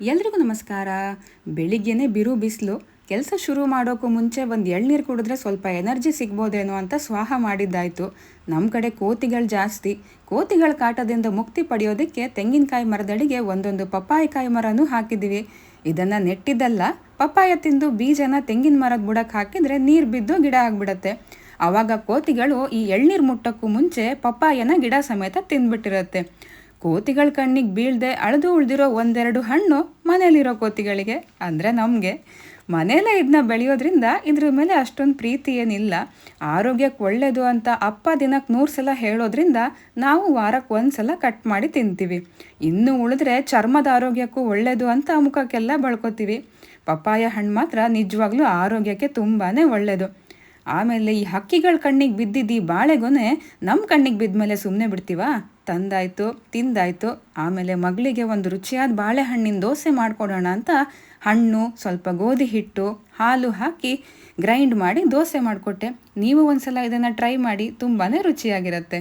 ಎಲ್ರಿಗೂ ನಮಸ್ಕಾರ. ಬೆಳಿಗ್ಗೆನೇ ಬಿರು ಬಿಸಿಲು. ಕೆಲಸ ಶುರು ಮಾಡೋಕ್ಕೂ ಮುಂಚೆ ಒಂದು ಎಳ್ನೀರು ಕುಡಿದ್ರೆ ಸ್ವಲ್ಪ ಎನರ್ಜಿ ಸಿಗ್ಬೋದೇನೋ ಅಂತ ಸ್ವಾಹ ಮಾಡಿದ್ದಾಯಿತು. ನಮ್ಮ ಕಡೆ ಕೋತಿಗಳು ಜಾಸ್ತಿ. ಕೋತಿಗಳ ಕಾಟದಿಂದ ಮುಕ್ತಿ ಪಡೆಯೋದಕ್ಕೆ ತೆಂಗಿನಕಾಯಿ ಮರದಡಿಗೆ ಒಂದೊಂದು ಪಪ್ಪಾಯಿಕಾಯಿ ಮರನೂ ಹಾಕಿದ್ದೀವಿ. ಇದನ್ನು ನೆಟ್ಟಿದ್ದಲ್ಲ, ಪಪ್ಪಾಯ ತಿಂದು ಬೀಜನ ತೆಂಗಿನ ಮರದ ಬುಡಕ್ಕೆ ಹಾಕಿದರೆ ನೀರು ಬಿದ್ದು ಗಿಡ ಆಗಿಬಿಡತ್ತೆ. ಆವಾಗ ಕೋತಿಗಳು ಈ ಎಳ್ನೀರು ಮುಟ್ಟೋಕ್ಕೂ ಮುಂಚೆ ಪಪ್ಪಾಯನ ಗಿಡ ಸಮೇತ ತಿಂದ್ಬಿಟ್ಟಿರುತ್ತೆ. ಕೋತಿಗಳ ಕಣ್ಣಿಗೆ ಬೀಳದೆ ಅಳೆದು ಉಳಿದಿರೋ ಒಂದೆರಡು ಹಣ್ಣು ಮನೇಲಿರೋ ಕೋತಿಗಳಿಗೆ ಅಂದರೆ ನಮಗೆ ಮನೇಲೇ ಇದನ್ನ ಬೆಳೆಯೋದ್ರಿಂದ ಇದ್ರ ಮೇಲೆ ಅಷ್ಟೊಂದು ಪ್ರೀತಿ ಏನಿಲ್ಲ. ಆರೋಗ್ಯಕ್ಕೆ ಒಳ್ಳೆಯದು ಅಂತ ಅಪ್ಪ ದಿನಕ್ಕೆ 100 ಸಲ ಹೇಳೋದ್ರಿಂದ ನಾವು ವಾರಕ್ಕೆ 1 ಸಲ ಕಟ್ ಮಾಡಿ ತಿಂತೀವಿ. ಇನ್ನು ಉಳಿದ್ರೆ ಚರ್ಮದ ಆರೋಗ್ಯಕ್ಕೂ ಒಳ್ಳೆಯದು ಅಂತ ಮುಖಕ್ಕೆಲ್ಲ ಬಳ್ಕೊತೀವಿ. ಪಪ್ಪಾಯ ಹಣ್ಣು ಮಾತ್ರ ನಿಜವಾಗ್ಲೂ ಆರೋಗ್ಯಕ್ಕೆ ತುಂಬಾ ಒಳ್ಳೆಯದು. ಆಮೇಲೆ ಈ ಹಕ್ಕಿಗಳ ಕಣ್ಣಿಗೆ ಬಿದ್ದಿದ್ದು ಈ ಬಾಳೆಗೊನೆ ನಮ್ಮ ಕಣ್ಣಿಗೆ ಬಿದ್ದ ಮೇಲೆ ಸುಮ್ಮನೆ ಬಿಡ್ತೀವಾ? ತಂದಾಯಿತು, ತಿಂದಾಯಿತು. ಆಮೇಲೆ ಮಗಳಿಗೆ ಒಂದು ರುಚಿಯಾದ ಬಾಳೆಹಣ್ಣಿನ ದೋಸೆ ಮಾಡಿಕೊಡೋಣ ಅಂತ ಹಣ್ಣು, ಸ್ವಲ್ಪ ಗೋಧಿ ಹಿಟ್ಟು, ಹಾಲು ಹಾಕಿ ಗ್ರೈಂಡ್ ಮಾಡಿ ದೋಸೆ ಮಾಡಿಕೊಟ್ಟೆ. ನೀವು ಒಂದು ಸಲ ಇದನ್ನು ಟ್ರೈ ಮಾಡಿ, ತುಂಬಾ ರುಚಿಯಾಗಿರುತ್ತೆ.